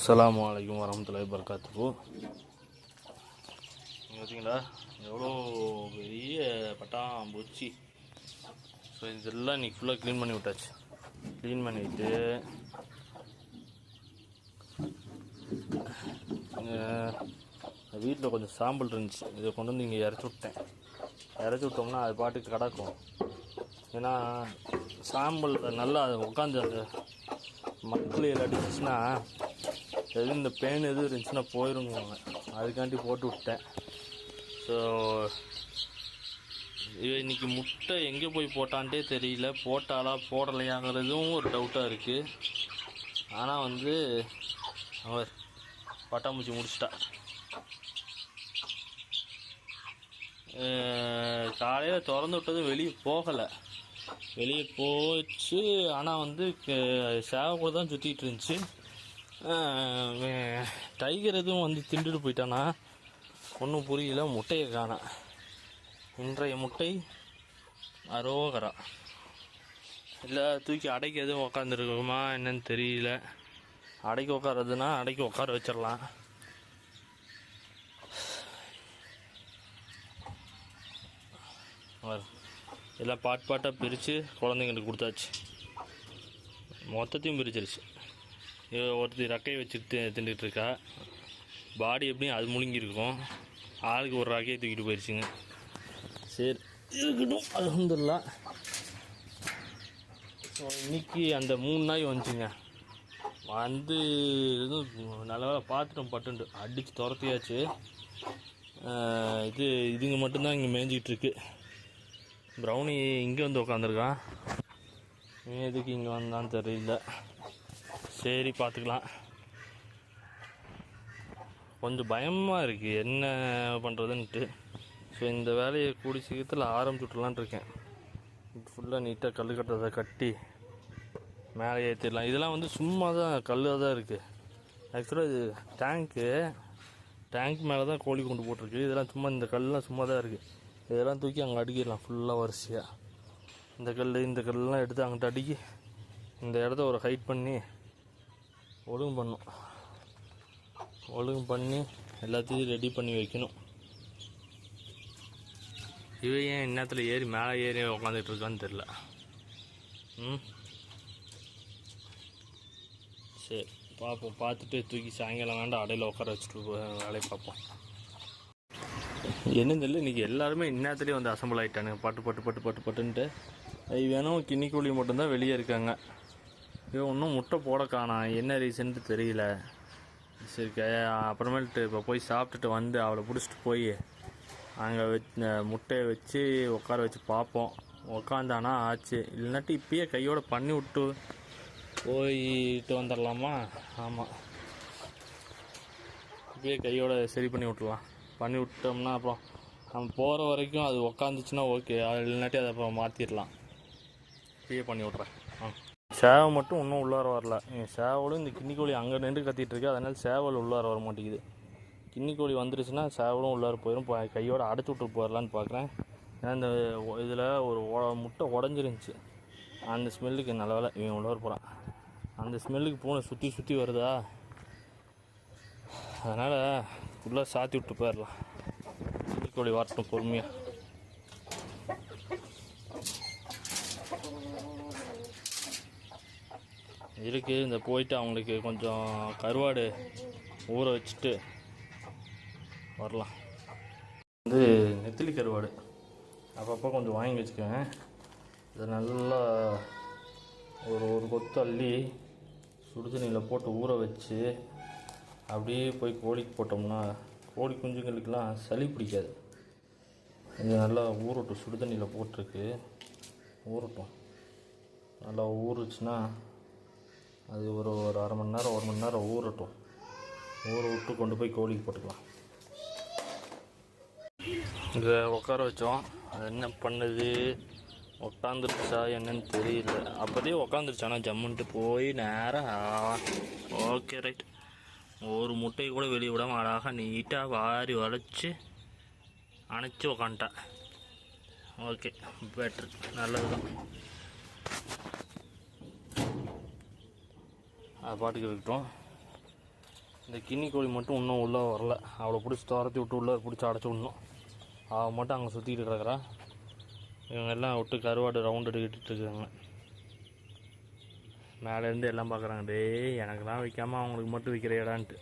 அஸ்ஸலாமு அலைக்கும் வரஹ்மத்துல்லாஹி வபரகாத்துஹு. பார்த்தீங்களா எவ்வளோ பெரிய பட்டாம்பூச்சி. ஸோ இதெல்லாம் இன்றைக்கி ஃபுல்லாக க்ளீன் பண்ணி விட்டாச்சு. க்ளீன் பண்ணிவிட்டு வீட்டில் கொஞ்சம் சாம்பல் இருந்துச்சு, இதை கொண்டு வந்து இங்கே இறச்சி விட்டேன். இறச்சி விட்டோம்னா அது பாட்டுக்கு கிடக்கும். ஏன்னா சாம்பல் நல்லா அது உட்காந்து அந்த மக்கள் அடிச்சிச்சுன்னா எது இந்த பேன் எதுவும் இருந்துச்சுன்னா போயிருங்குவாங்க. அதுக்காண்டி போட்டு விட்டேன். ஸோ இன்றைக்கி முட்டை எங்கே போய் போட்டான்ட்டே தெரியல. போட்டாலா போடலையாங்கிறதும் ஒரு டவுட்டாக இருக்குது. ஆனால் அவர் பட்டாம்பூச்சி முடிச்சிட்டா. காலையில் திறந்து விட்டதும் வெளியே போகலை. வெளியே போச்சு. ஆனால் சேவை கூட தான் சுற்றிட்டு இருந்துச்சு. டைகர் எதுவும் திண்டுட்டு போயிட்டானா ஒன்றும் புரியல. முட்டையை காணோம். இன்றைய முட்டை அரோகரா. இல்லை தூக்கி அடைக்கி எதுவும் உக்காந்துருக்குமா என்னன்னு தெரியல. அடைக்கி உட்காரதுன்னா அடைக்கி உட்கார வச்சிடலாம். எல்லாம் பாட்டாக பிரித்து குழந்தைங்களுக்கு கொடுத்தாச்சு. மொத்தத்தையும் பிரிச்சிருச்சு. ஒருத்தர் ரக்கையை வச்சுட்டு திண்டுட்டு இருக்கா. பாடி எப்படியும் அது முழுங்கியிருக்கும். ஆளுக்கு ஒரு ரக்கையை தூக்கிட்டு போயிடுச்சுங்க. சரி இருக்கட்டும், அல்ஹம்துலில்லாஹ். ஸோ இன்றைக்கி அந்த 3 நாய் வந்துச்சுங்க. நல்ல வேலை பார்த்துட்டோம். பட்டுண்டு அடித்து துரத்தியாச்சு. இதுங்க மட்டும்தான் இங்கே மேய்ஞ்சிக்கிட்டு இருக்கு. ப்ரௌனி இங்கே வந்து உட்காந்துருக்கான். எதுக்கு இங்கே வந்தான்னு தெரியல. சரி பார்த்துக்கலாம். கொஞ்சம் பயமாக இருக்குது என்ன பண்ணுறதுன்ட்டு. ஸோ இந்த வேலையை கூடி சீக்கிரத்தில் ஆரம்பிச்சுட்லான் இருக்கேன். ஃபுல்லாக நீட்டாக கல் கட்டுறதை கட்டி மேலே ஏற்றிடலாம். இதெல்லாம் சும்மா தான் கல்லாக தான் இருக்குது. ஆக்சுவலாக இது டேங்க் மேலே தான் கோழி கொண்டு போட்டிருக்கு. இதெல்லாம் சும்மா இந்த கல்லாம் சும்மா தான் இருக்குது. இதெல்லாம் தூக்கி அங்கே அடிக்கிடலாம் ஃபுல்லாக வரிசையாக. இந்த கல்லாம் எடுத்து அங்கிட்ட அடிக்கி இந்த இடத்த ஒரு ஹைட் பண்ணி ஒழுங்கு பண்ணி எல்லாத்தையும் ரெடி பண்ணி வைக்கணும். இவன் ஏன் இன்னத்தில் ஏறி மேலே ஏறி உட்காந்துட்டு இருக்கான்னு தெரில. சரி பார்ப்போம். பார்த்துட்டு தூக்கி சாயங்காலம் வேண்டாம் அடையில் உட்கார வச்சுட்டு வேலையை பார்ப்போம். என்னன்னு தெரியல, இன்றைக்கி எல்லாருமே இன்னத்துலேயே அசம்பிள் ஆகிட்டானுங்க. பட்டுன்ட்டு வேணும். கிண்ணிக்கோழி மட்டும்தான் வெளியே இருக்காங்க. இவன் ஒன்றும் முட்டை போட காணாம். என்ன ரீசன்ட்டு தெரியல. சரி அப்புறமேல்ட்டு இப்போ போய் சாப்பிட்டுட்டு அவளை பிடிச்சிட்டு போய் அங்கே முட்டையை வச்சு உட்கார வச்சு பார்ப்போம். உக்காந்தானா ஆச்சு. இல்லைனாட்டி இப்பயே கையோடு பண்ணி விட்டு போயிட்டு வந்துடலாமா? ஆமாம், இப்பயே கையோட சரி பண்ணி விட்டுலாம். பண்ணி விட்டோம்னா அப்புறம் நம்ம போகிற வரைக்கும் அது உக்காந்துச்சுன்னா ஓகே. இல்லைனாட்டி அதை அப்புறம் மாற்றிடலாம். இப்பயே பண்ணி விட்றேன். சேவை மட்டும் இன்னும் உள்ளார வரல. சேவலும் இந்த கிண்ணிக்கோழி அங்கே நின்று கத்திட்டு இருக்கு. அதனால் சேவல் உள்ளார வர மாட்டேங்குது. கிண்ணிக்கோழி வந்துருச்சுன்னா சேவலும் உள்ளார போயிடும். கையோடு அடைச்சி விட்டு போயிடலான்னு பார்க்குறேன். ஏன்னா இந்த இதில் ஒரு முட்டை உடஞ்சிருந்துச்சு. அந்த ஸ்மெல்லுக்கு நல்ல வேலை இவன் உள்ளார போகிறான். அந்த ஸ்மெல்லுக்கு பூனை சுற்றி வருதா, அதனால் ஃபுல்லாக சாத்தி விட்டு போயிடலாம். கிண்ணிக்கோழி வரட்டும் பொறுமையாக. இருக்குது இந்த போயிட்டு அவங்களுக்கு கொஞ்சம் கருவாடு ஊற வச்சுட்டு வரலாம். நெத்திலி கருவாடு அப்பப்போ கொஞ்சம் வாங்கி வச்சுக்குவேன். இதை நல்லா ஒரு கொத்து அள்ளி சுடுதண்ணியில் போட்டு ஊற வச்சு அப்படியே போய் கோழிக்கு போட்டோம்னா கோழி குஞ்சுங்களுக்கெல்லாம் சளி பிடிக்காது. இது நல்லா ஊறட்டும். சுடுதண்ணியில் போட்டிருக்கு, ஊறட்டும். நல்லா ஊறுச்சுன்னா அது ஒரு அரை மணி நேரம் 1 மணி நேரம் ஊறட்டும். ஊற விட்டு கொண்டு போய் கோழிக்கு போட்டுக்கலாம். இதை உட்கார வச்சோம். அது என்ன பண்ணுது, உட்காந்துருச்சா என்னன்னு தெரியல. அப்போதே உட்காந்துருச்சு. ஆனால் ஜம்முன்ட்டு போய் நேராக ஓகே ரைட் ஒரு முட்டையை கூட வெளியே விடாமல் அழகாக நீட்டாக வாரி வளைச்சி அணைச்சி உக்காந்துட்டா. ஓகே, பெட்ரு, நல்லது தான். அது பாட்டுக்கு இருக்கட்டும். இந்த கின்னி கோழி மட்டும் இன்னும் உள்ளே வரல. அவளை பிடிச்சி துரத்தி விட்டு உள்ளே பிடிச்சி அடைச்சி விடணும். அவள் மட்டும் அங்கே சுற்றிக்கிட்டு இருக்கிறா. இவங்க எல்லாம் விட்டு கருவாடு ரவுண்ட் எடுக்கிட்டு இருக்காங்க. மேலேருந்து எல்லாம் பார்க்குறாங்க. டேய் எனக்கெல்லாம் வைக்காமல் அவங்களுக்கு மட்டும் விற்கிற இடான்ட்டு.